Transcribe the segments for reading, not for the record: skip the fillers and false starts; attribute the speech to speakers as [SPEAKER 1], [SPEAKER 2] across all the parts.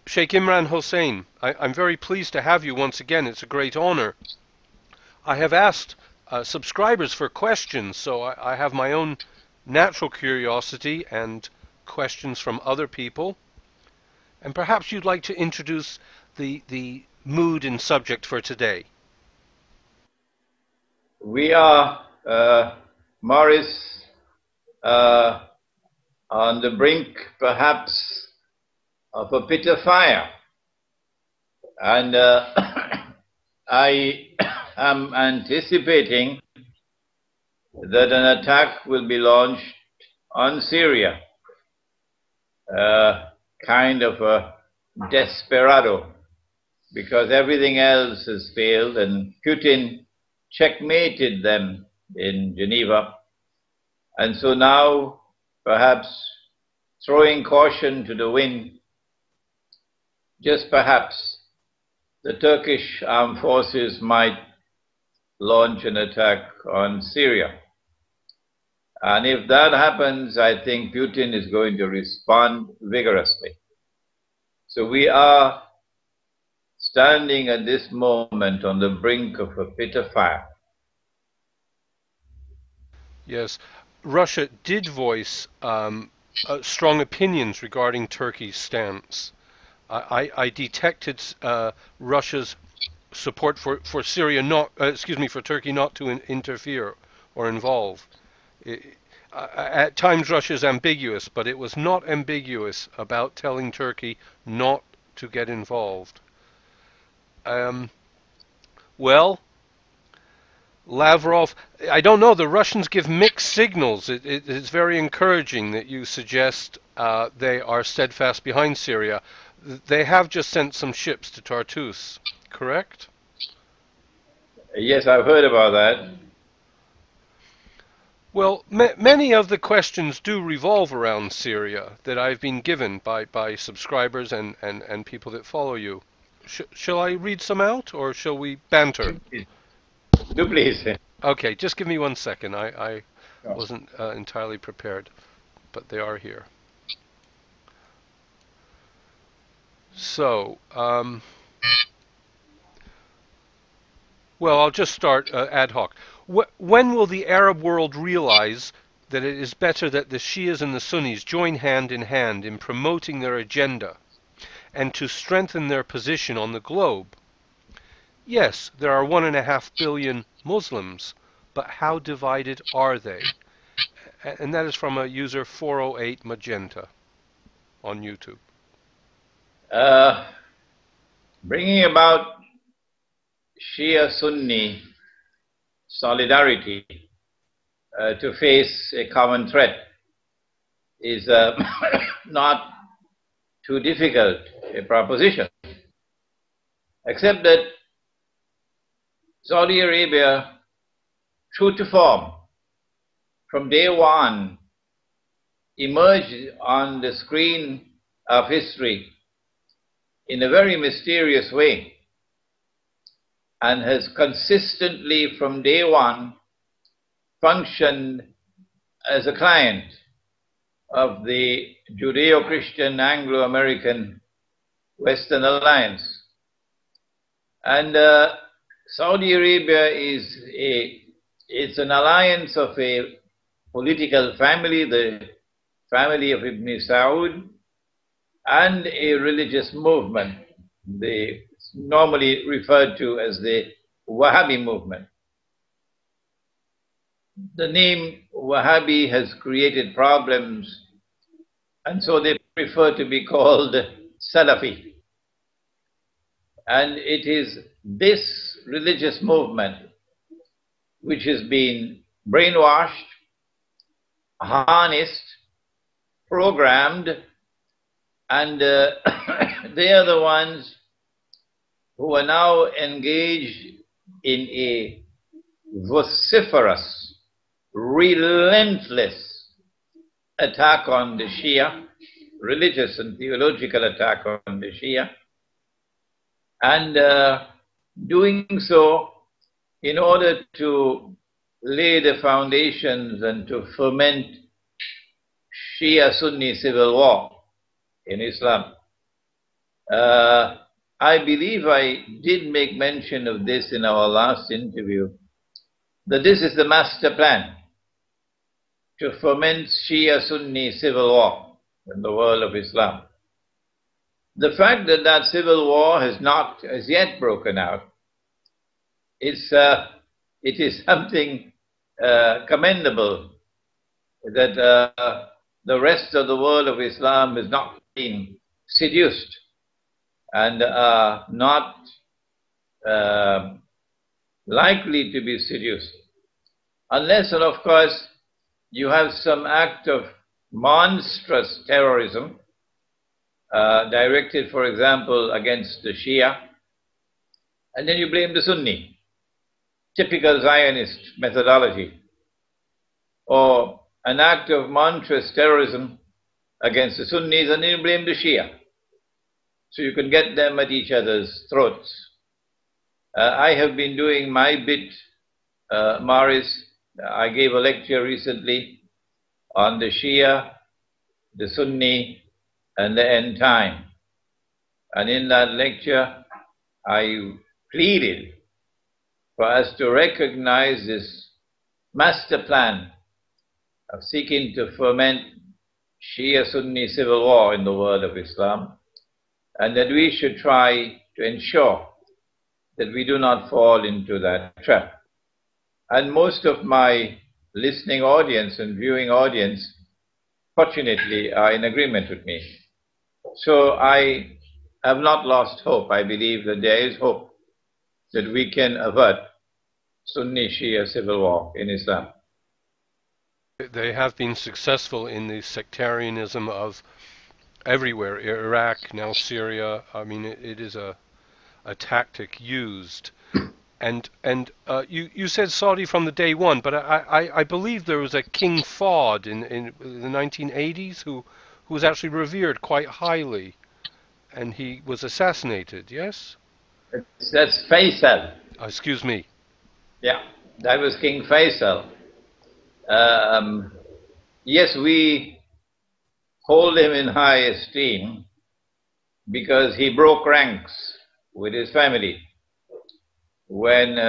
[SPEAKER 1] Sheikh Imran Hosein, I'm very pleased to have you once again. It's a great honor. I have asked subscribers for questions, so I have my own natural curiosity and questions from other people. And perhaps you'd like to introduce the mood and subject for today.
[SPEAKER 2] We are, Morris, uh, on the brink, perhaps, of a pit of fire. And I am anticipating that an attack will be launched on Syria, kind of a desperado, because everything else has failed and Putin checkmated them in Geneva. And so now, perhaps throwing caution to the wind, just perhaps, the Turkish armed forces might launch an attack on Syria. And if that happens, I think Putin is going to respond vigorously. So we are standing at this moment on the brink of a pit of fire.
[SPEAKER 1] Yes, Russia did voice strong opinions regarding Turkey's stance. I detected Russia's support for Syria not, for Turkey not to interfere or involve. At times Russia is ambiguous, but it was not ambiguous about telling Turkey not to get involved. Well, Lavrov, I don't know, the Russians give mixed signals. It's very encouraging that you suggest they are steadfast behind Syria. They have just sent some ships to Tartus, correct?
[SPEAKER 2] Yes, I've heard about that.
[SPEAKER 1] Well, many of the questions do revolve around Syria that I've been given by subscribers and people that follow you. Shall I read some out, or shall we banter?
[SPEAKER 2] Do please.
[SPEAKER 1] Okay, just give me 1 second. I
[SPEAKER 2] Sure.
[SPEAKER 1] wasn't entirely prepared, but they are here. So, well, I'll just start ad hoc. When will the Arab world realize that it is better that the Shias and the Sunnis join hand in promoting their agenda and to strengthen their position on the globe? Yes, there are 1.5 billion Muslims, but how divided are they? And that is from a user 408 Magenta on YouTube.
[SPEAKER 2] Bringing about Shia-Sunni solidarity to face a common threat is not too difficult a proposition, except that Saudi Arabia, true to form, from day one, emerged on the screen of history in a very mysterious way, and has consistently from day one functioned as a client of the Judeo-Christian Anglo-American Western Alliance. And Saudi Arabia it's an alliance of a political family, the family of Ibn Saud, and a religious movement, normally referred to as the Wahhabi movement. The name Wahhabi has created problems, and so they prefer to be called Salafi. And it is this religious movement which has been brainwashed, harnessed, programmed, and they are the ones who are now engaged in a vociferous, relentless attack on the Shia, religious and theological attack on the Shia, and doing so in order to lay the foundations and to foment Shia-Sunni civil war in Islam. I believe I did make mention of this in our last interview, that this is the master plan to foment Shia-Sunni civil war in the world of Islam. The fact that that civil war has not as yet broken out, it is something commendable that the rest of the world of Islam is not being seduced and not likely to be seduced. Unless, and of course, you have some act of monstrous terrorism directed, for example, against the Shia, and then you blame the Sunni. Typical Zionist methodology. Or an act of monstrous terrorism against the Sunnis, and then you blame the Shia. So you can get them at each other's throats. I have been doing my bit, Maris. I gave a lecture recently on the Shia, the Sunni, and the end time. And in that lecture, I pleaded for us to recognize this master plan of seeking to foment Shia-Sunni civil war in the world of Islam, and that we should try to ensure that we do not fall into that trap. And most of my listening audience and viewing audience, fortunately, are in agreement with me. So I have not lost hope. I believe that there is hope that we can avert Sunni-Shia civil war in Islam.
[SPEAKER 1] They have been successful in the sectarianism of everywhere, Iraq, now Syria. I mean, it is a tactic used. And you said Saudi from the day one, but I believe there was a King Fahd in the 1980s who was actually revered quite highly, and he was assassinated, yes?
[SPEAKER 2] That's Faisal.
[SPEAKER 1] Excuse me.
[SPEAKER 2] Yeah, that was King Faisal. Yes, we hold him in high esteem because he broke ranks with his family. When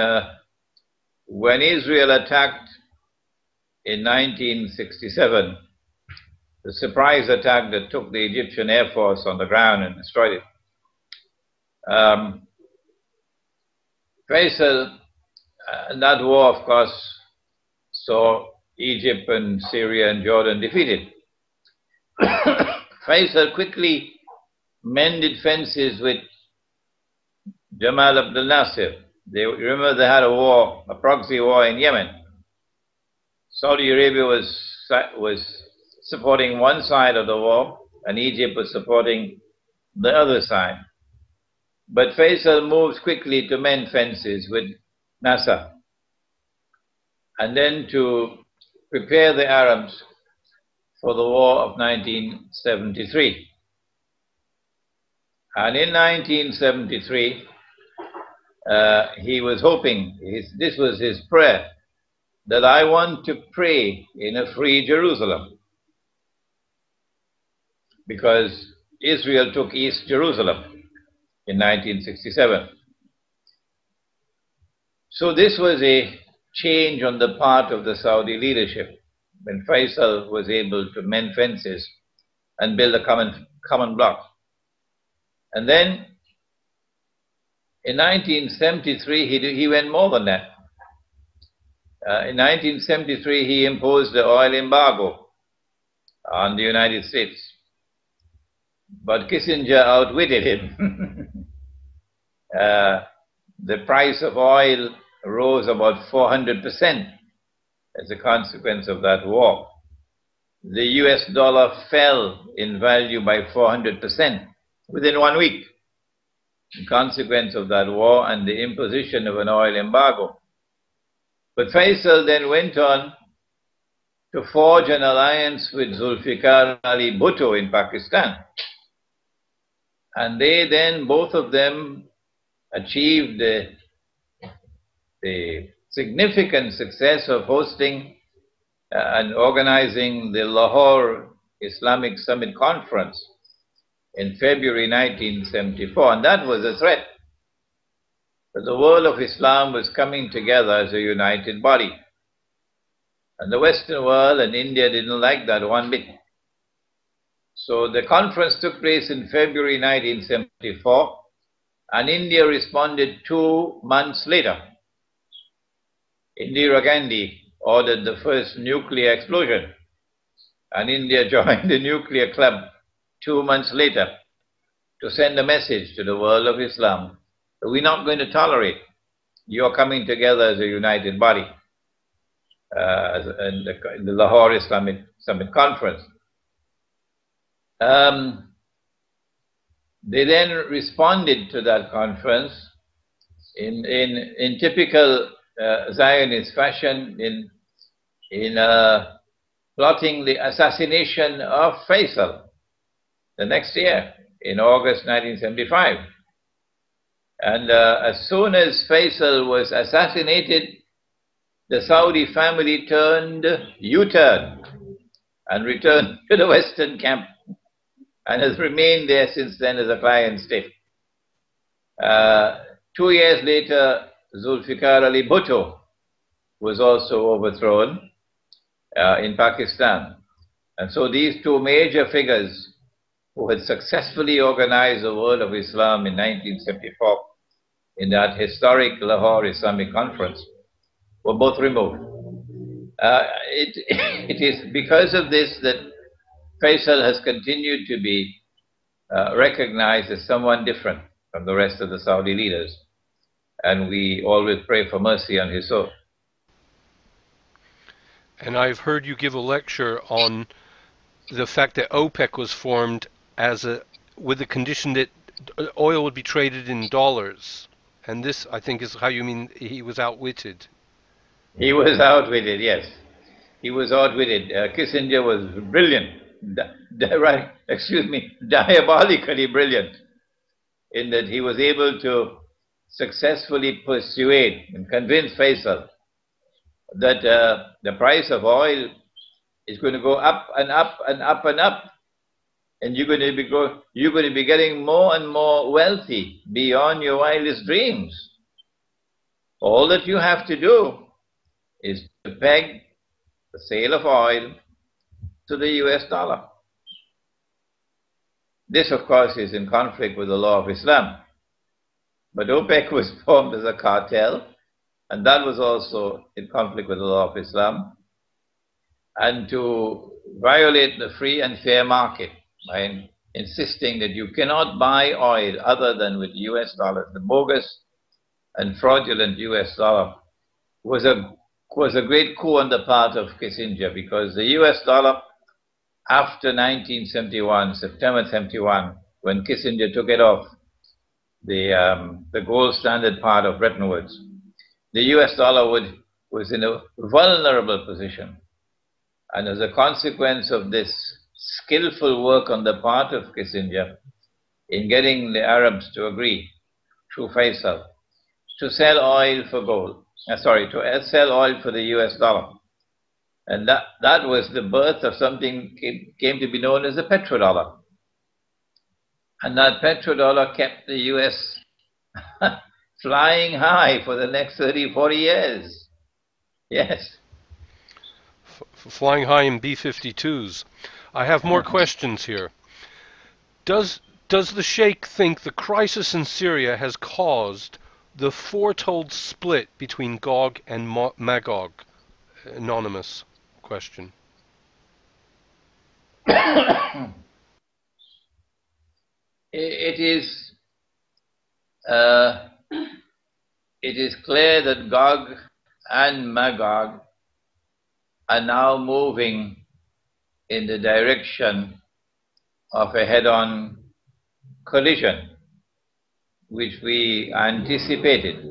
[SPEAKER 2] Israel attacked in 1967, the surprise attack that took the Egyptian Air Force on the ground and destroyed it, Faisal, that war, of course, saw Egypt and Syria and Jordan defeated. Faisal quickly mended fences with Jamal Abdel Nasser. Remember they had a war, a proxy war in Yemen. Saudi Arabia was supporting one side of the war, and Egypt was supporting the other side. But Faisal moved quickly to mend fences with Nasser, and then to prepare the Arabs for the war of 1973. And in 1973, he was hoping, this was his prayer, that I want to pray in a free Jerusalem, because Israel took East Jerusalem in 1967. So this was a change on the part of the Saudi leadership when Faisal was able to mend fences and build a common bloc. And then in 1973, he went more than that. In 1973, he imposed the oil embargo on the United States. But Kissinger outwitted him. The price of oil rose about 400% as a consequence of that war. The US dollar fell in value by 400% within 1 week, in consequence of that war and the imposition of an oil embargo. But Faisal then went on to forge an alliance with Zulfikar Ali Bhutto in Pakistan. And they then, both of them, achieved the significant success of hosting and organizing the Lahore Islamic Summit Conference in February 1974, and that was a threat that the world of Islam was coming together as a united body. And the Western world and India didn't like that one bit. So the conference took place in February 1974, and India responded 2 months later. Indira Gandhi ordered the first nuclear explosion, and India joined the nuclear club 2 months later to send a message to the world of Islam that we're not going to tolerate your coming together as a united body in the Lahore Islamic Summit Conference. They then responded to that conference in typical Zionist fashion in plotting the assassination of Faisal the next year in August 1975. And as soon as Faisal was assassinated, the Saudi family turned U-turn and returned to the Western camp and has remained there since then as a client state. 2 years later, Zulfikar Ali Bhutto was also overthrown in Pakistan. And so these two major figures who had successfully organized the world of Islam in 1974 in that historic Lahore Islamic Conference were both removed. It is because of this that Faisal has continued to be recognized as someone different from the rest of the Saudi leaders. And we always pray for mercy on his soul.
[SPEAKER 1] And I've heard you give a lecture on the fact that OPEC was formed with the condition that oil would be traded in dollars. And this, I think, is how you mean he was outwitted.
[SPEAKER 2] He was outwitted, yes. He was outwitted. Kissinger was brilliant, diabolically brilliant, in that he was able to successfully persuade and convince Faisal that the price of oil is going to go up and up and up and up, and you're going to be getting more and more wealthy beyond your wildest dreams. All that you have to do is to peg the sale of oil to the US dollar. This, of course, is in conflict with the law of Islam. But OPEC was formed as a cartel, and that was also in conflict with the law of Islam. And to violate the free and fair market by insisting that you cannot buy oil other than with US dollars, the bogus and fraudulent US dollar was a great coup on the part of Kissinger, because the US dollar, after 1971, September 71, when Kissinger took it off the gold standard part of Bretton Woods, the US dollar was in a vulnerable position. And as a consequence of this skillful work on the part of Kissinger in getting the Arabs to agree through Faisal to sell oil for to sell oil for the US dollar. And that was the birth of something came to be known as the petrodollar. And that petrodollar kept the US flying high for the next 30, 40 years. Yes.
[SPEAKER 1] Flying high in B-52s. I have more questions here. Does the Sheikh think the crisis in Syria has caused the foretold split between Gog and Magog? Anonymous question.
[SPEAKER 2] It is clear that Gog and Magog are now moving in the direction of a head-on collision, which we anticipated.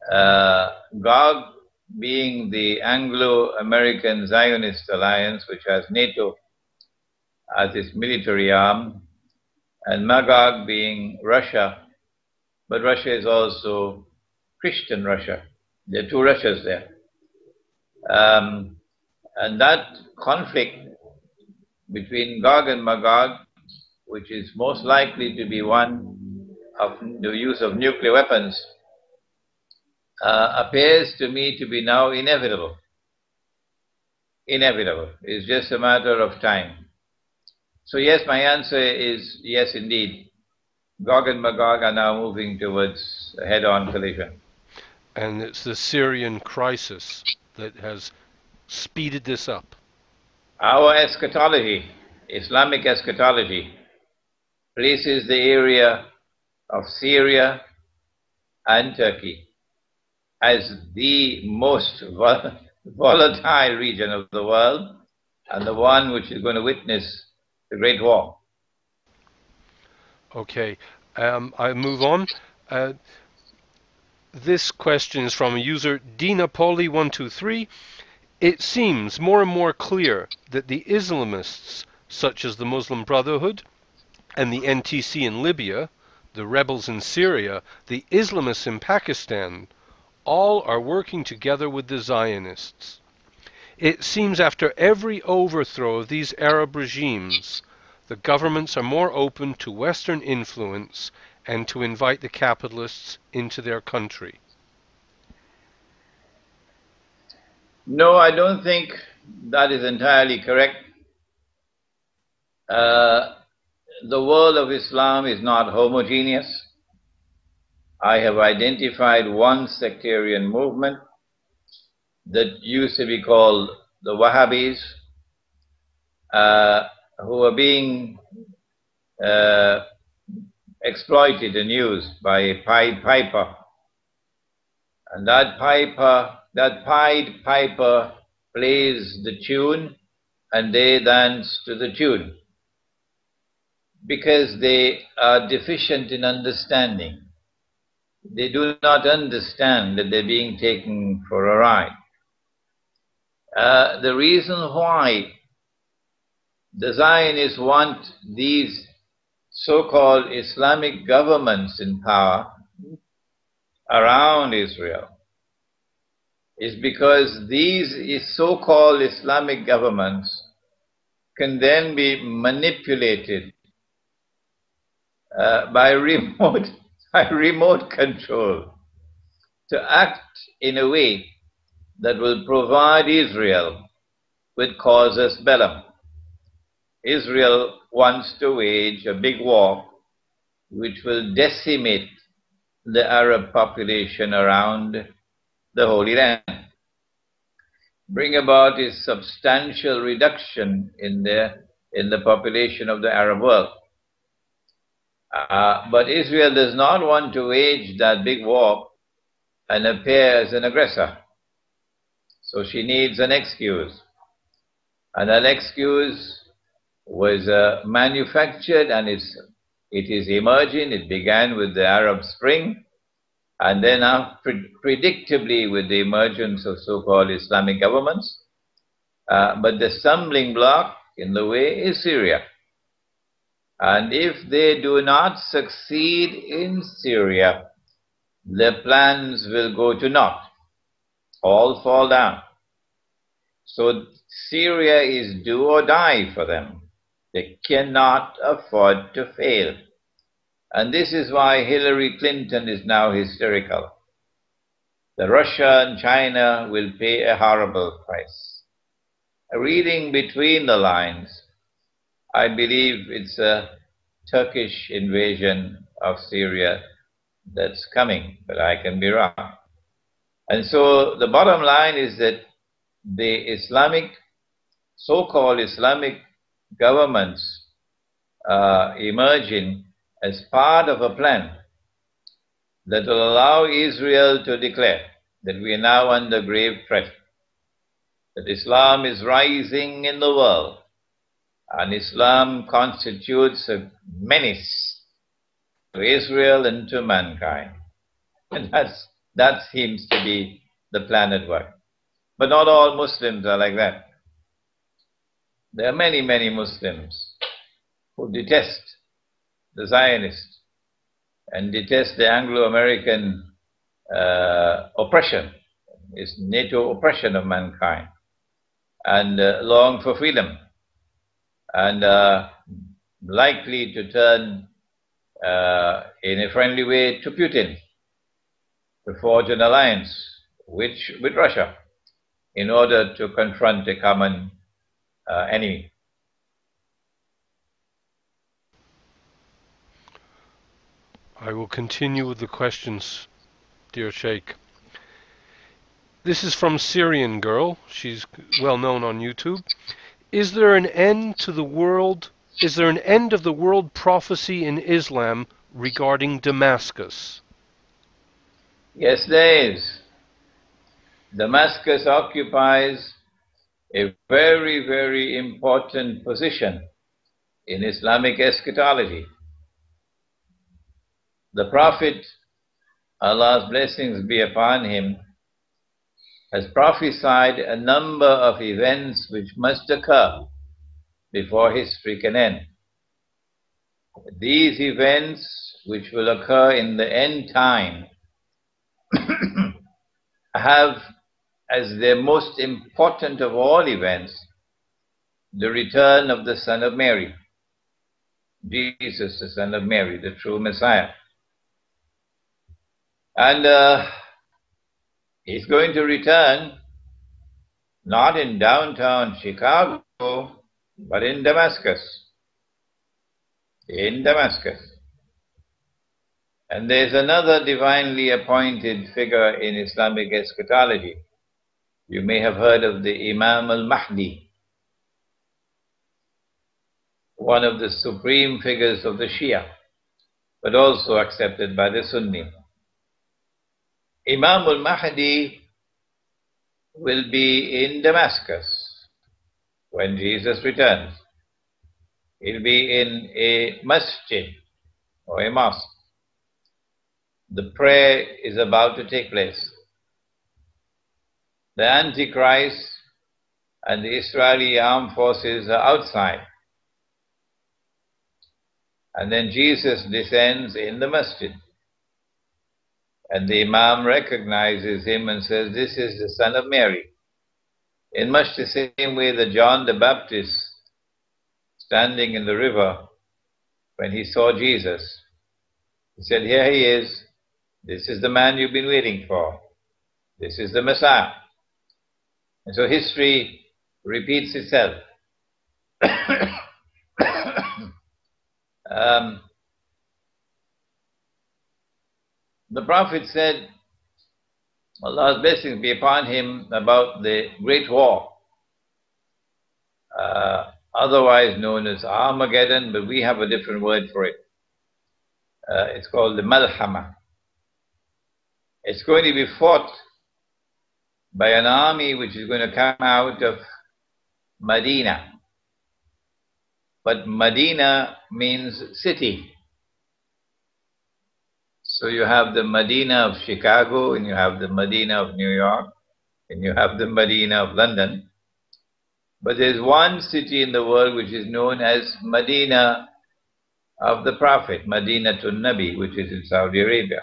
[SPEAKER 2] Gog being the Anglo-American Zionist alliance, which has NATO as its military arm, and Magog being Russia, but Russia is also Christian Russia. There are two Russias there. And that conflict between Gog and Magog which is most likely to be one of the use of nuclear weapons, appears to me to be now inevitable. Inevitable. It's just a matter of time. So yes, my answer is yes indeed. Gog and Magog are now moving towards a head-on collision.
[SPEAKER 1] And it's the Syrian crisis that has speeded this up.
[SPEAKER 2] Our eschatology, Islamic eschatology, places the area of Syria and Turkey as the most volatile region of the world and the one which is going to witness the Great War.
[SPEAKER 1] Okay, I move on. This question is from a user DinaPoli123. It seems more and more clear that the Islamists, such as the Muslim Brotherhood and the NTC in Libya, the rebels in Syria, the Islamists in Pakistan, all are working together with the Zionists. It seems after every overthrow of these Arab regimes, the governments are more open to Western influence and to invite the capitalists into their country.
[SPEAKER 2] No, I don't think that is entirely correct. The world of Islam is not homogeneous. I have identified one sectarian movement that used to be called the Wahhabis, who are being exploited and used by a Pied Piper. And that Pied Piper plays the tune and they dance to the tune because they are deficient in understanding. They do not understand that they're being taken for a ride. The reason why the Zionists want these so-called Islamic governments in power around Israel is because these so-called Islamic governments can then be manipulated by remote control to act in a way that will provide Israel with casus bellum. Israel wants to wage a big war which will decimate the Arab population around the Holy Land, bring about a substantial reduction in the population of the Arab world. But Israel does not want to wage that big war and appear as an aggressor. So she needs an excuse. And that excuse was manufactured and it is emerging. It began with the Arab Spring and then predictably with the emergence of so-called Islamic governments. But the stumbling block in the way is Syria. And if they do not succeed in Syria, their plans will go to naught, all fall down. So Syria is do or die for them. They cannot afford to fail. And this is why Hillary Clinton is now hysterical. That Russia and China will pay a horrible price. Reading between the lines, I believe it's a Turkish invasion of Syria that's coming, but I can be wrong. And so the bottom line is that the so-called Islamic governments emerging as part of a plan that will allow Israel to declare that we are now under grave threat, that Islam is rising in the world, and Islam constitutes a menace to Israel and to mankind. And that seems to be the plan at work. But not all Muslims are like that. There are many, many Muslims who detest the Zionists and detest the Anglo-American oppression, it's NATO oppression of mankind, and long for freedom. And likely to turn in a friendly way to Putin, to forge an alliance with Russia in order to confront a common enemy.
[SPEAKER 1] I will continue with the questions, dear Sheikh. This is from Syrian Girl. She's well known on YouTube. Is there an end to the world? Is there an end of the world prophecy in Islam regarding Damascus?
[SPEAKER 2] Yes, there is. Damascus occupies a very, very important position in Islamic eschatology. The Prophet, Allah's blessings be upon him, has prophesied a number of events which must occur before history can end. These events, which will occur in the end time, have as their most important of all events the return of the Son of Mary, Jesus, the Son of Mary, the true Messiah. And he's going to return not in downtown Chicago, but in Damascus. In Damascus. And there's another divinely appointed figure in Islamic eschatology. You may have heard of the Imam al-Mahdi, one of the supreme figures of the Shia, but also accepted by the Sunni. Imam al-Mahdi will be in Damascus when Jesus returns. He'll be in a masjid or a mosque. The prayer is about to take place. The Antichrist and the Israeli armed forces are outside. And then Jesus descends in the masjid. And the Imam recognizes him and says, "This is the Son of Mary." In much the same way that John the Baptist, standing in the river, when he saw Jesus, he said, "Here he is. This is the man you've been waiting for. This is the Messiah." And so history repeats itself. The Prophet said, Allah's blessings be upon him, about the Great War, otherwise known as Armageddon, but we have a different word for it. It's called the Malhama. It's going to be fought by an army which is going to come out of Medina. But Medina means city. So you have the Medina of Chicago, and you have the Medina of New York, and you have the Medina of London. But there's one city in the world which is known as Medina of the Prophet, Madinatul Nabi, which is in Saudi Arabia.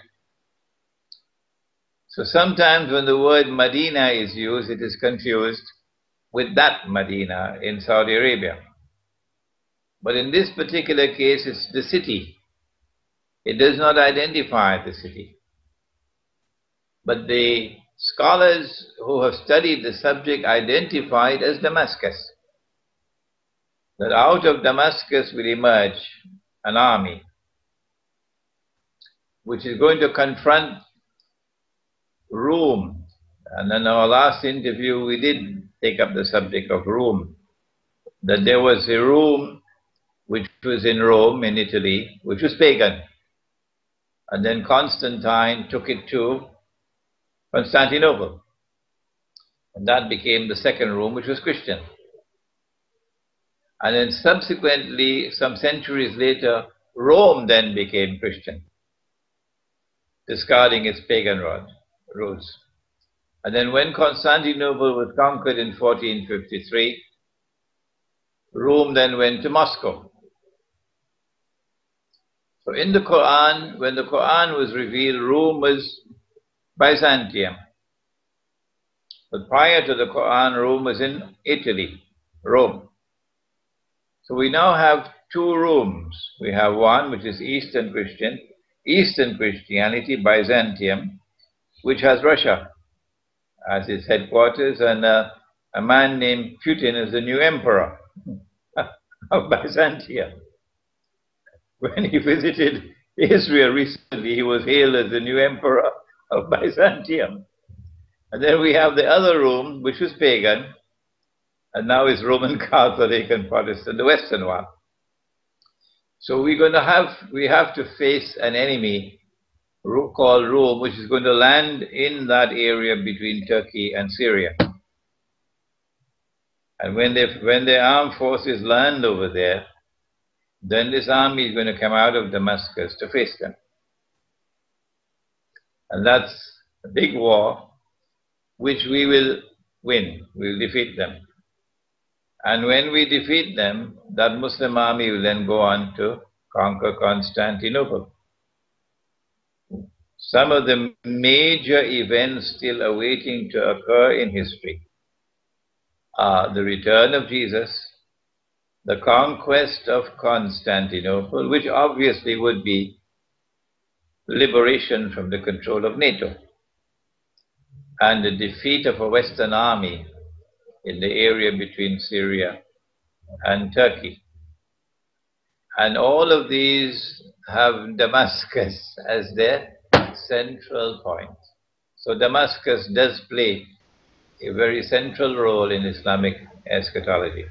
[SPEAKER 2] So sometimes when the word Medina is used, it is confused with that Medina in Saudi Arabia. But in this particular case, it's the city. It does not identify the city. But the scholars who have studied the subject identify it as Damascus. That out of Damascus will emerge an army which is going to confront Rome. And in our last interview we did take up the subject of Rome. That there was a Rome which was in Rome, in Italy, which was pagan. And then Constantine took it to Constantinople. And that became the second Rome, which was Christian. And then subsequently, some centuries later, Rome then became Christian, discarding its pagan roots. And then when Constantinople was conquered in 1453, Rome then went to Moscow. So in the Quran, when the Quran was revealed, Rome was Byzantium. But prior to the Quran, Rome was in Italy, Rome. So we now have two rooms. We have one which is Eastern Christianity, Byzantium, which has Russia as its headquarters, and a man named Putin is the new emperor of Byzantium. When he visited Israel recently, he was hailed as the new emperor of Byzantium. And then we have the other room, which was pagan, and now is Roman Catholic and Protestant, the Western one. So we have to face an enemy called Rome, which is going to land in that area between Turkey and Syria. And when the armed forces land over there, then this army is going to come out of Damascus to face them. And that's a big war, which we will win. We will defeat them. And when we defeat them, that Muslim army will then go on to conquer Constantinople. Some of the major events still awaiting to occur in history are the return of Jesus, the conquest of Constantinople, which obviously would be liberation from the control of NATO, and the defeat of a Western army in the area between Syria and Turkey. And all of these have Damascus as their central point. So Damascus does play a very central role in Islamic eschatology.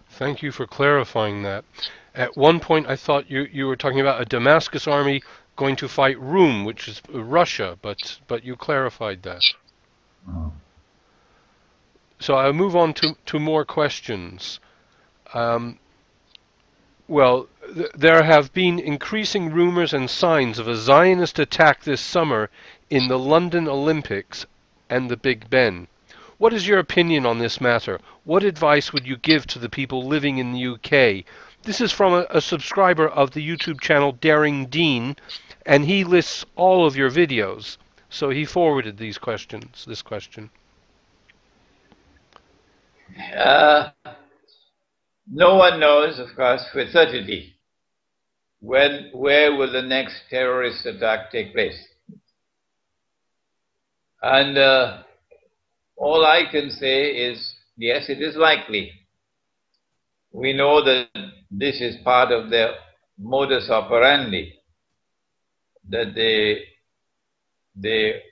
[SPEAKER 1] Thank you for clarifying that. At one point I thought you were talking about a Damascus army going to fight Rum, which is Russia, but you clarified that. So I'll move on to more questions. Well, there have been increasing rumors and signs of a Zionist attack this summer in the London Olympics and the Big Ben. What is your opinion on this matter? What advice would you give to the people living in the UK? This is from a subscriber of the YouTube channel Daring Dean, and he lists all of your videos. So he forwarded this question.
[SPEAKER 2] No one knows, of course, with certainty where will the next terrorist attack take place. And all I can say is, yes, it is likely. We know that this is part of their modus operandi, that they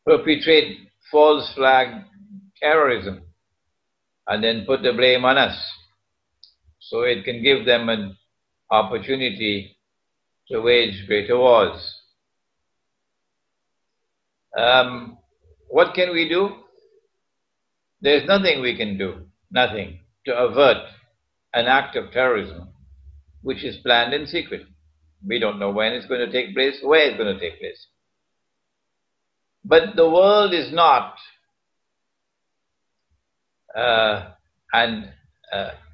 [SPEAKER 2] perpetrate false flag terrorism and then put the blame on us, so it can give them an opportunity to wage greater wars. What can we do? There's nothing we can do, nothing, to avert an act of terrorism which is planned in secret. We don't know when it's going to take place, where it's going to take place. But the world is not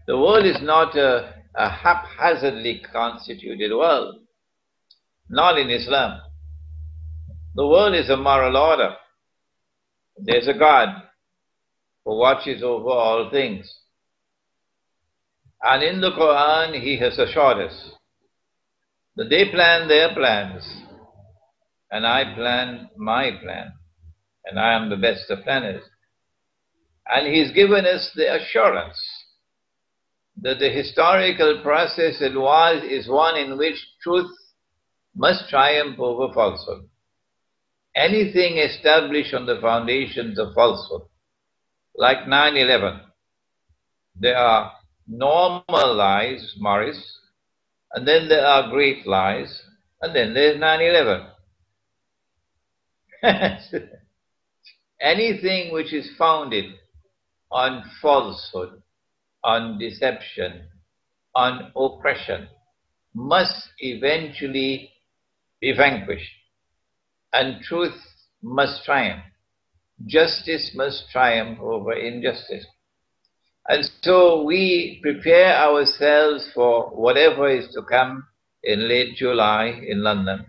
[SPEAKER 2] the world is not a haphazardly constituted world, not in Islam. The world is a moral order. There's a God who watches over all things. And in the Quran, He has assured us that they plan their plans, and I plan my plan, and I am the best of planners. And He's given us the assurance that the historical process is one in which truth must triumph over falsehood. Anything established on the foundations of falsehood, like 9/11, there are normal lies, Morris, and then there are great lies, and then there's 9/11. Anything which is founded on falsehood, on deception, on oppression, must eventually be vanquished, and truth must triumph. Justice must triumph over injustice. And so we prepare ourselves for whatever is to come in late July in London,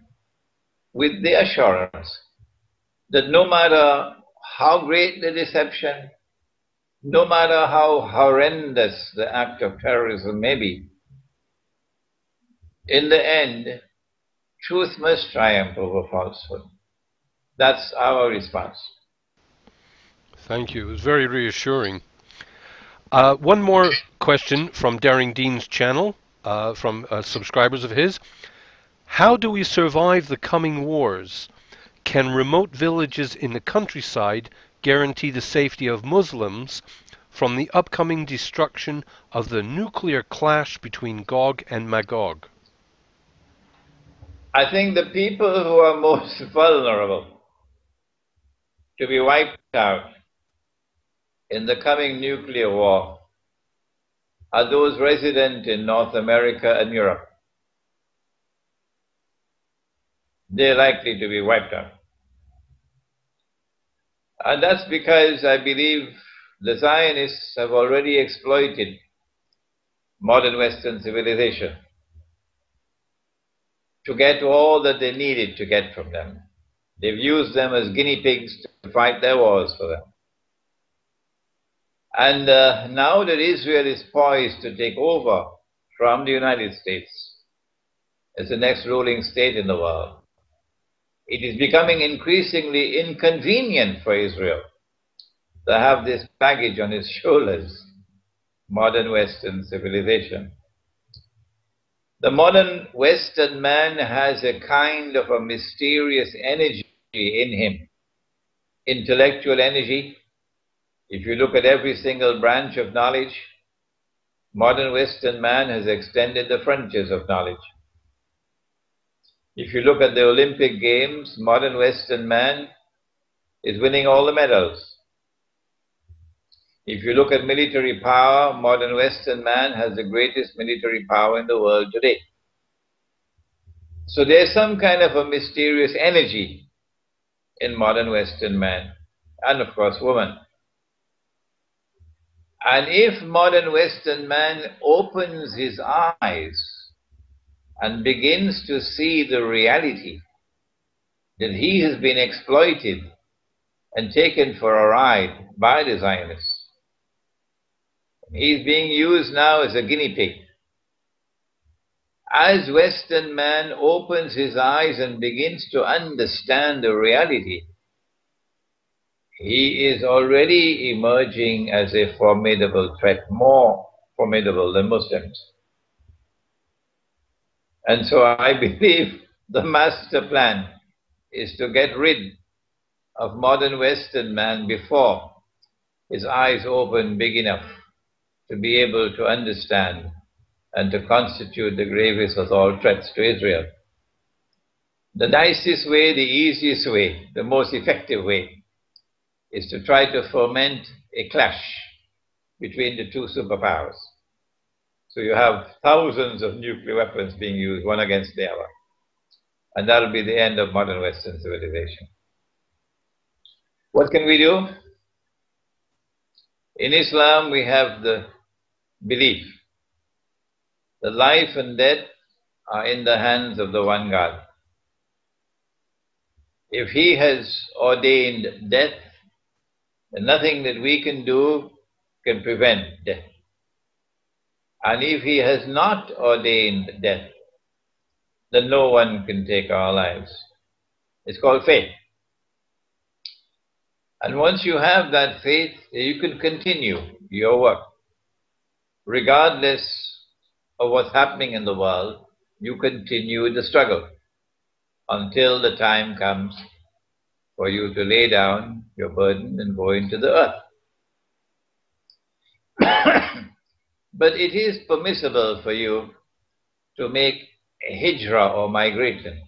[SPEAKER 2] with the assurance that no matter how great the deception, no matter how horrendous the act of terrorism may be, in the end, truth must triumph over falsehood. That's our response.
[SPEAKER 1] Thank you. It was very reassuring. One more question from Daring Dean's channel, from subscribers of his. How do we survive the coming wars? Can remote villages in the countryside guarantee the safety of Muslims from the upcoming destruction of the nuclear clash between Gog and Magog?
[SPEAKER 2] I think the people who are most vulnerable to be wiped out in the coming nuclear war are those resident in North America and Europe. They're likely to be wiped out. And that's because I believe the Zionists have already exploited modern Western civilization to get all that they needed to get from them. They've used them as guinea pigs to fight their wars for them. And now that Israel is poised to take over from the United States as the next ruling state in the world, it is becoming increasingly inconvenient for Israel to have this baggage on its shoulders, modern Western civilization. The modern Western man has a kind of a mysterious energy in him, intellectual energy. If you look at every single branch of knowledge, modern Western man has extended the frontiers of knowledge. If you look at the Olympic Games, modern Western man is winning all the medals. If you look at military power, modern Western man has the greatest military power in the world today. So there's some kind of a mysterious energy in modern Western man, and of course woman. And if modern Western man opens his eyes and begins to see the reality that he has been exploited and taken for a ride by the Zionists, he's being used now as a guinea pig. As Western man opens his eyes and begins to understand the reality, he is already emerging as a formidable threat, more formidable than Muslims. And so I believe the master plan is to get rid of modern Western man before his eyes open big enough to be able to understand and to constitute the gravest of all threats to Israel. The nicest way, the easiest way, the most effective way is to try to foment a clash between the two superpowers. So you have thousands of nuclear weapons being used, one against the other. And that'll be the end of modern Western civilization. What can we do? In Islam, we have the belief that life and death are in the hands of the one God. If He has ordained death, then nothing that we can do can prevent death. And if He has not ordained death, then no one can take our lives. It's called faith. And once you have that faith, you can continue your work. Regardless of what's happening in the world, you continue the struggle until the time comes for you to lay down your burden and go into the earth. But it is permissible for you to make a hijrah or migration,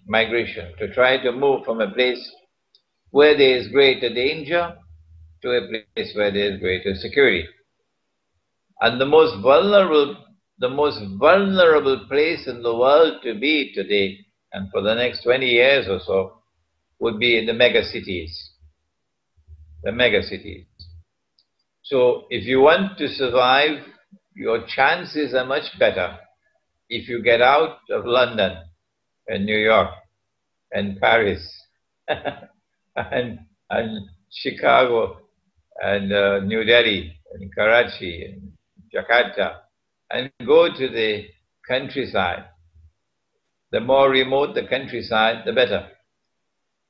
[SPEAKER 2] to try to move from a place where there is greater danger to a place where there is greater security. And the most vulnerable place in the world to be today, and for the next 20 years or so, would be in the mega cities. The mega cities. So if you want to survive, your chances are much better if you get out of London and New York and Paris and Chicago and New Delhi and Karachi and Jakarta, and go to the countryside. The more remote the countryside, the better.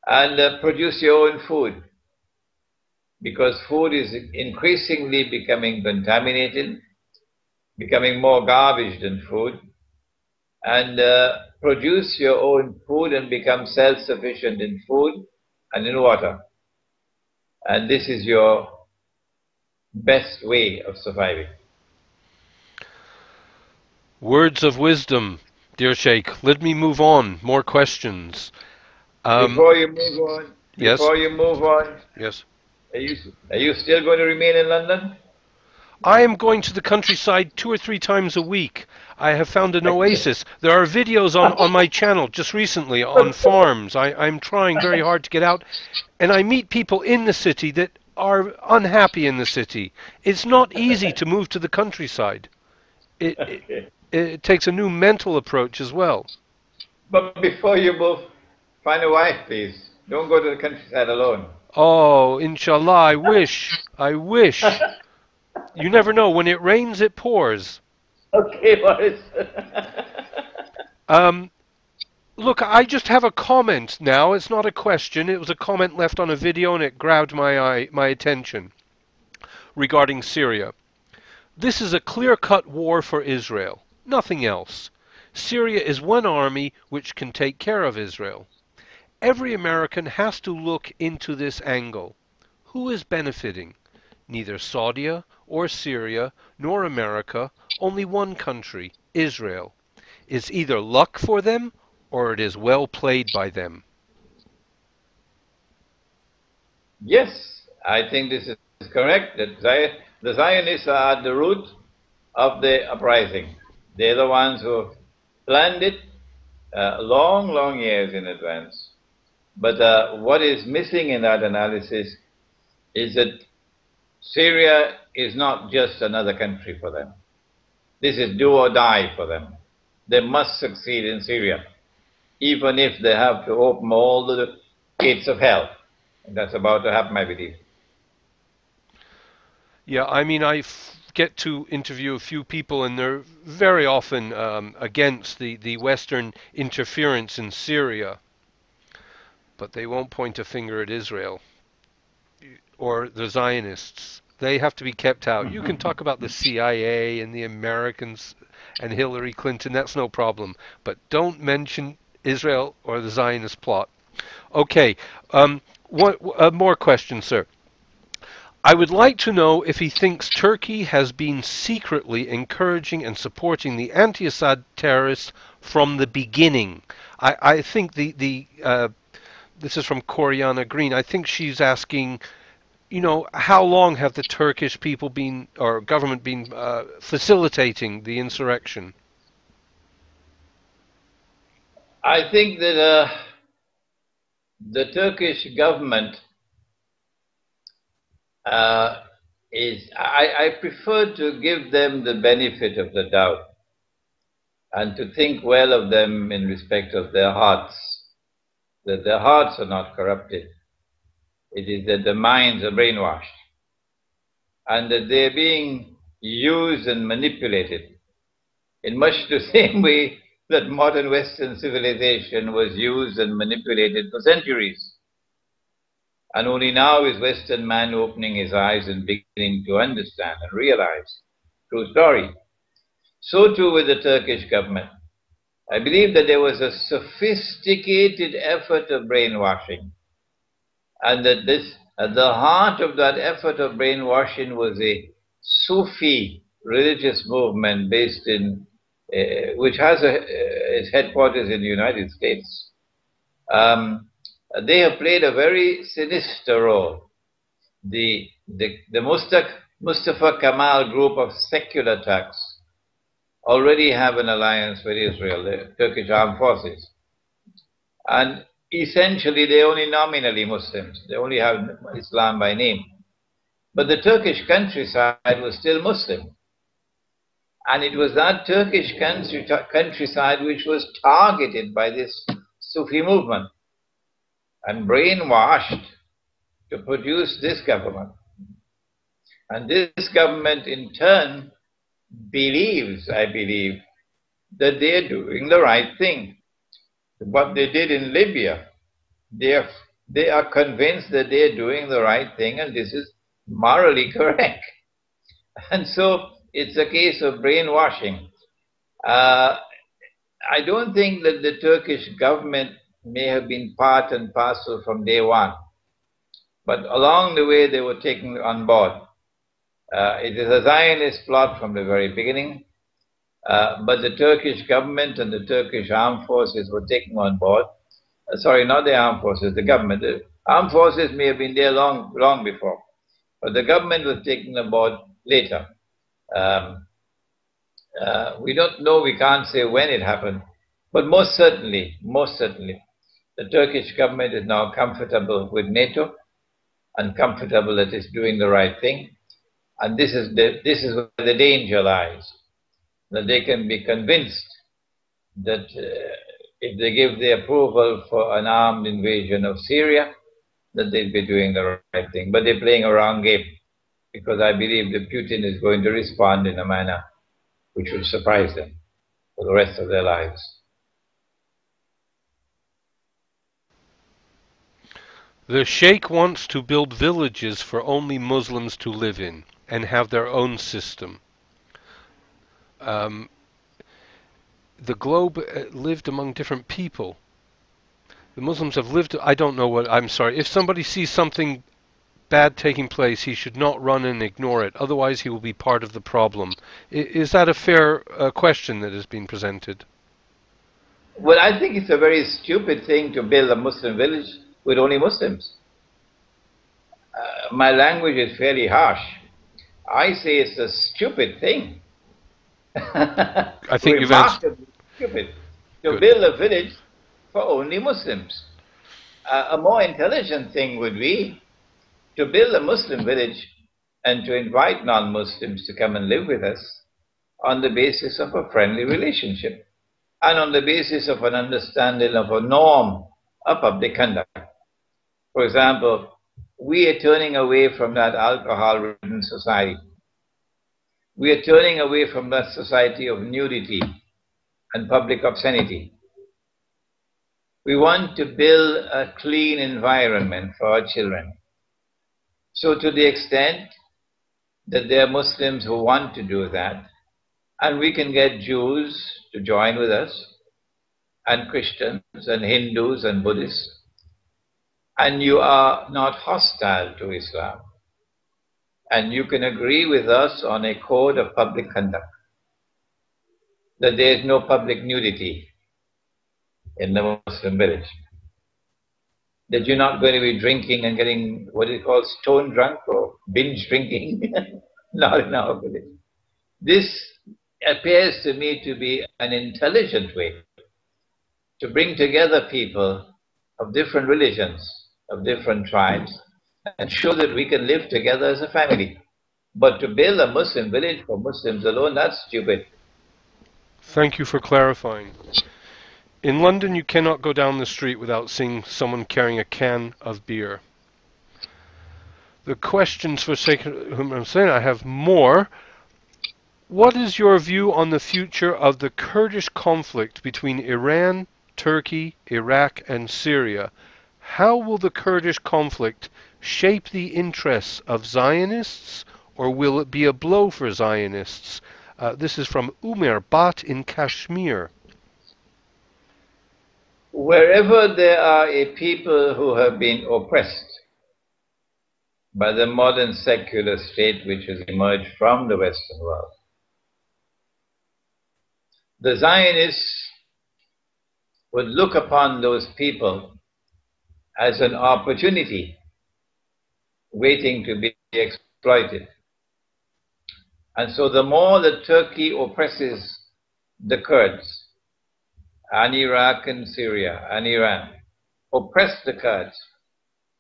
[SPEAKER 2] And produce your own food, because food is increasingly becoming contaminated, becoming more garbage than food. And produce your own food and become self-sufficient in food and in water. And this is your best way of surviving.
[SPEAKER 1] Words of wisdom, dear Sheikh. Let me move on. More questions.
[SPEAKER 2] Before you move on,
[SPEAKER 1] Yes, yes.
[SPEAKER 2] are you still going to remain in London?
[SPEAKER 1] I am going to the countryside 2 or 3 times a week. I have found an oasis. There are videos on my channel just recently on farms. I'm trying very hard to get out, and I meet people in the city that are unhappy in the city. It's not easy to move to the countryside. It, it,
[SPEAKER 2] Okay.
[SPEAKER 1] it takes a new mental approach as well.
[SPEAKER 2] But before you move, find a wife, please. Don't go to the countryside alone.
[SPEAKER 1] Oh, inshallah, I wish. I wish. You never know. When it rains, it pours.
[SPEAKER 2] Okay, Boris.
[SPEAKER 1] Um, Look, I just have a comment now. It's not a question. It was a comment left on a video and it grabbed my attention regarding Syria. This is a clear-cut war for Israel. Nothing else. Syria is one army which can take care of Israel. Every American has to look into this angle. Who is benefiting? Neither Saudi or Syria nor America, only one country, Israel. It's either luck for them or it is well played by them.
[SPEAKER 2] Yes, I think this is correct. That the Zionists are at the root of the uprising. They're the ones who planned it long, long years in advance. But what is missing in that analysis is that Syria is not just another country for them. This is do or die for them. They must succeed in Syria, even if they have to open all the gates of hell. And that's about to happen, I believe.
[SPEAKER 1] Yeah, I mean, get to interview a few people, and they're very often against the Western interference in Syria, but they won't point a finger at Israel or the Zionists. They have to be kept out. You can talk about the CIA and the Americans and Hillary Clinton, that's no problem, but don't mention Israel or the Zionist plot. Okay, more questions, sir. I would like to know if he thinks Turkey has been secretly encouraging and supporting the anti-Assad terrorists from the beginning. I think this is from Coriana Green. I think she's asking, how long have the Turkish people been, or government been, facilitating the insurrection?
[SPEAKER 2] I think that the Turkish government I prefer to give them the benefit of the doubt and to think well of them in respect of their hearts, that their hearts are not corrupted. It is that the minds are brainwashed and that they're being used and manipulated in much the same way that modern Western civilization was used and manipulated for centuries. And only now is Western man opening his eyes and beginning to understand and realize true story. So too with the Turkish government. I believe that there was a sophisticated effort of brainwashing, and that at the heart of that effort of brainwashing was a Sufi religious movement based in, which has its headquarters in the United States. They have played a very sinister role. The Mustafa Kemal group of secular Turks already have an alliance with Israel, the Turkish armed forces. And essentially they're only nominally Muslims. They only have Islam by name. But the Turkish countryside was still Muslim. And it was that Turkish countryside which was targeted by this Sufi movement and brainwashed to produce this government. And this government in turn believes, I believe, that they are doing the right thing. What they did in Libya, they are convinced that they are doing the right thing and this is morally correct. And so it's a case of brainwashing. Uh, I don't think that the Turkish government may have been part and parcel from day one, but along the way they were taken on board. It is a Zionist plot from the very beginning, but the Turkish government and the Turkish armed forces were taken on board. Sorry, not the armed forces, the government. The armed forces may have been there long before, but the government was taken on board later. We don't know, we can't say when it happened, but most certainly, the Turkish government is now comfortable with NATO and comfortable that it's doing the right thing. And this is where the danger lies, that they can be convinced that if they give the approval for an armed invasion of Syria, that they'll be doing the right thing. But they're playing a wrong game, because I believe that Putin is going to respond in a manner which will surprise them for the rest of their lives.
[SPEAKER 1] The Sheikh wants to build villages for only Muslims to live in and have their own system. The globe lived among different people. The Muslims have lived, I don't know what, I'm sorry. If somebody sees something bad taking place, he should not run and ignore it. Otherwise, he will be part of the problem. Is that a fair question that has been presented?
[SPEAKER 2] Well, I think it's a very stupid thing to build a Muslim village with only Muslims. My language is fairly harsh. I say it's a stupid thing.
[SPEAKER 1] I think you've answered.
[SPEAKER 2] Remarkably stupid to
[SPEAKER 1] Good.
[SPEAKER 2] build a village for only Muslims. A more intelligent thing would be to build a Muslim village and to invite non-Muslims to come and live with us on the basis of a friendly relationship and on the basis of an understanding of a norm of public conduct. For example, we are turning away from that alcohol-ridden society. We are turning away from that society of nudity and public obscenity. We want to build a clean environment for our children. So to the extent that there are Muslims who want to do that, and we can get Jews to join with us, and Christians and Hindus and Buddhists, and you are not hostile to Islam, and you can agree with us on a code of public conduct, that there is no public nudity in the Muslim village, that you're not going to be drinking and getting what is called stone drunk or binge drinking, not in our village. This appears to me to be an intelligent way to bring together people of different religions, of different tribes, and show that we can live together as a family. But to build a Muslim village for Muslims alone, that's stupid.
[SPEAKER 1] Thank you for clarifying. In London, you cannot go down the street without seeing someone carrying a can of beer. The questions for Sheikh Imran Hosein, I have more. What is your view on the future of the Kurdish conflict between Iran, Turkey, Iraq, and Syria? How will the Kurdish conflict shape the interests of Zionists, or will it be a blow for Zionists? This is from Umar Bat in Kashmir.
[SPEAKER 2] Wherever there are a people who have been oppressed by the modern secular state which has emerged from the Western world, the Zionists would look upon those people as an opportunity waiting to be exploited. And so the more that Turkey oppresses the Kurds, and Iraq and Syria and Iran, oppress the Kurds,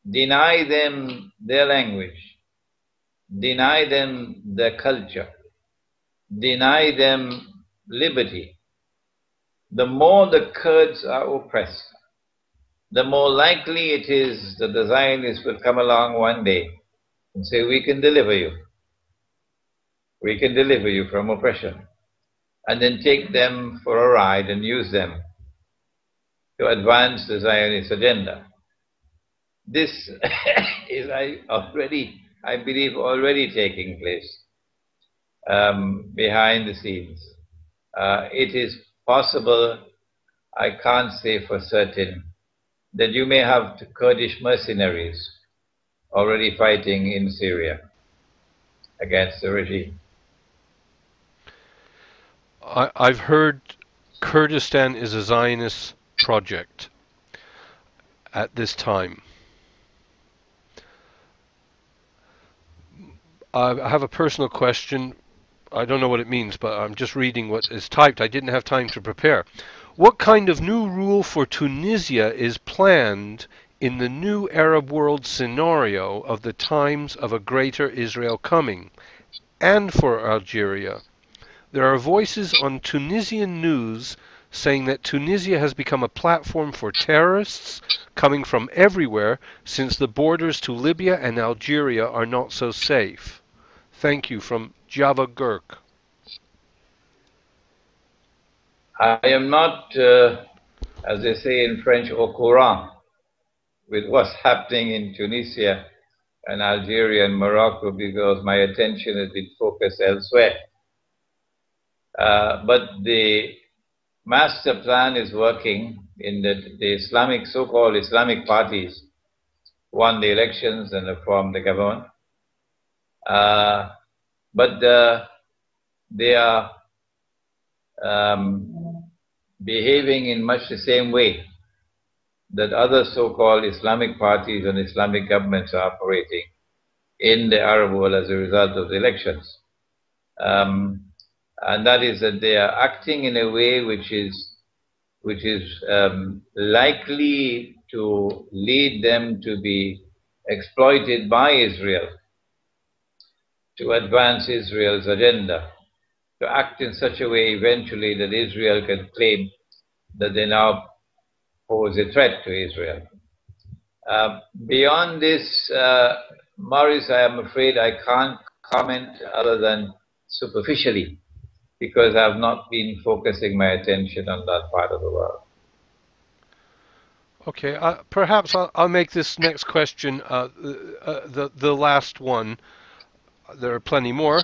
[SPEAKER 2] deny them their language, deny them their culture, deny them liberty, the more the Kurds are oppressed, the more likely it is that the Zionists will come along one day and say, we can deliver you. we can deliver you from oppression, and then take them for a ride and use them to advance the Zionist agenda. This is I believe, already taking place behind the scenes. It is possible, I can't say for certain, that you may have Kurdish mercenaries already fighting in Syria against the regime.
[SPEAKER 1] I've heard Kurdistan is a Zionist project at this time. I have a personal question. I don't know what it means, but I'm just reading what is typed. I didn't have time to prepare. What kind of new rule for Tunisia is planned in the new Arab world scenario of the times of a greater Israel coming, and for Algeria? There are voices on Tunisian news saying that Tunisia has become a platform for terrorists coming from everywhere since the borders to Libya and Algeria are not so safe. Thank you, from Java Gurk.
[SPEAKER 2] I am not, as they say in French, au courant with what's happening in Tunisia and Algeria and Morocco, because my attention has been focused elsewhere. But the master plan is working in that the Islamic, so-called Islamic parties won the elections and formed the government. But they are behaving in much the same way that other so-called Islamic parties and Islamic governments are operating in the Arab world as a result of the elections. And that is that they are acting in a way which is likely to lead them to be exploited by Israel to advance Israel's agenda, to act in such a way eventually that Israel can claim that they now pose a threat to Israel. Beyond this, Maurice, I am afraid I can't comment other than superficially, because I have not been focusing my attention on that part of the world.
[SPEAKER 1] Okay, perhaps I'll make this next question the last one. There are plenty more.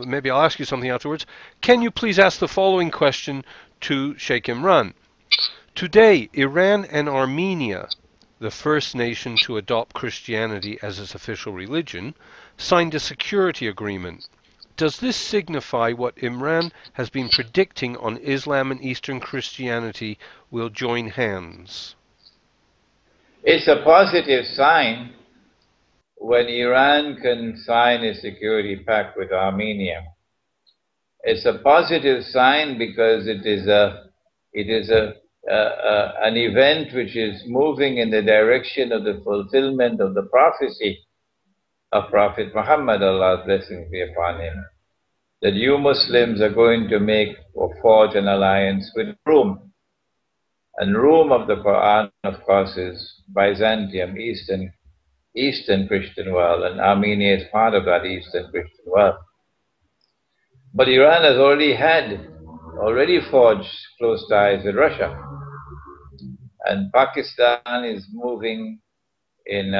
[SPEAKER 1] Maybe I'll ask you something afterwards. Can you please ask the following question to Sheikh Imran? Today, Iran and Armenia, the first nation to adopt Christianity as its official religion, signed a security agreement. Does this signify what Imran has been predicting on Islam and Eastern Christianity will join hands?
[SPEAKER 2] It's a positive sign when Iran can sign a security pact with Armenia. It's a positive sign because it is an event which is moving in the direction of the fulfillment of the prophecy of Prophet Muhammad, Allah's blessings be upon him, that you Muslims are going to make or forge an alliance with Rome. And Rome of the Quran, of course, is Byzantium, Eastern Christian world, and Armenia is part of that Eastern Christian world. But Iran has already forged close ties with Russia. And Pakistan is moving in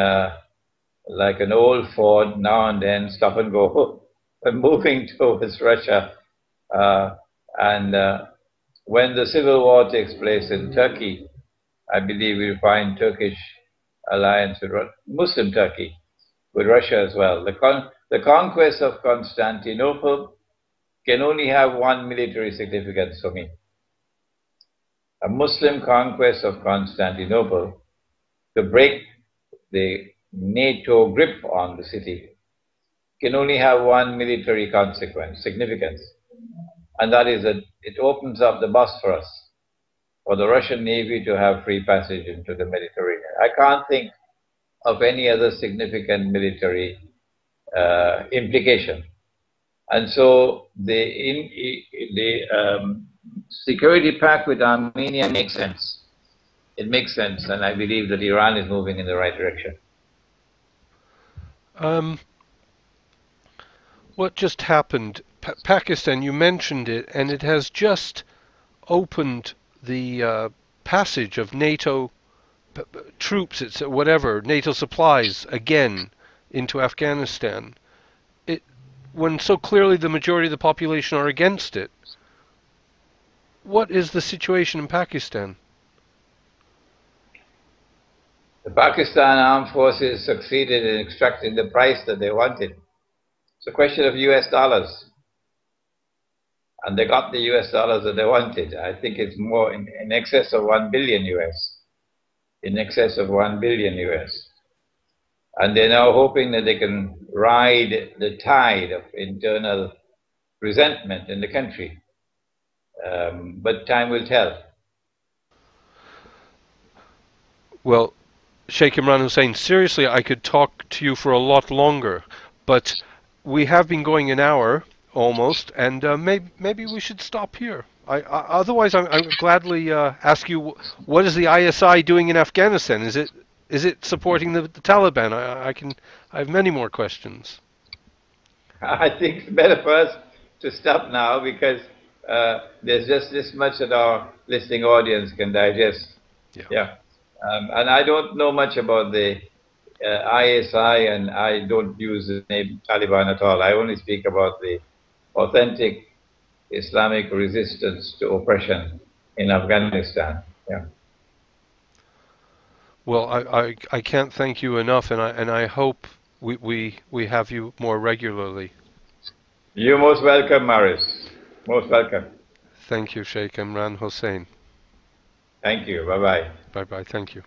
[SPEAKER 2] like an old Ford, now and then, stop and go, but moving towards Russia. When the civil war takes place in Turkey, I believe we'll find Turkish alliance with Muslim Turkey, with Russia as well. The conquest of Constantinople can only have one military significance for me. A Muslim conquest of Constantinople to break the NATO grip on the city can only have one military significance, and that is that it opens up the Bosphorus for the Russian Navy to have free passage into the Mediterranean. I can't think of any other significant military implication. And so the security pact with Armenia makes sense. It makes sense, and I believe that Iran is moving in the right direction.
[SPEAKER 1] What just happened? Pakistan, you mentioned it, and it has just opened the passage of NATO troops, it's whatever, NATO supplies again into Afghanistan. It, when so clearly the majority of the population are against it. What is the situation in Pakistan?
[SPEAKER 2] The Pakistan Armed Forces succeeded in extracting the price that they wanted. It's a question of US dollars. And they got the US dollars that they wanted. I think it's more in excess of 1 billion US. In excess of 1 billion US. And they're now hoping that they can ride the tide of internal resentment in the country. But time will tell.
[SPEAKER 1] Well, Sheikh Imran Hosein, seriously, I could talk to you for a lot longer, but we have been going an hour almost, and maybe we should stop here. Otherwise, I would gladly ask you, what is the ISI doing in Afghanistan? Is it supporting the Taliban? I have many more questions.
[SPEAKER 2] I think it's better for us to stop now because there's just this much that our listening audience can digest.
[SPEAKER 1] Yeah.
[SPEAKER 2] Yeah. And I don't know much about the ISI, and I don't use the name Taliban at all. I only speak about the authentic Islamic resistance to oppression in Afghanistan. Yeah.
[SPEAKER 1] Well, I can't thank you enough, and I hope we have you more regularly.
[SPEAKER 2] You're most welcome, Maris. Most welcome.
[SPEAKER 1] Thank you, Sheikh Imran Hosein.
[SPEAKER 2] Thank you. Bye bye.
[SPEAKER 1] Bye bye. Thank you.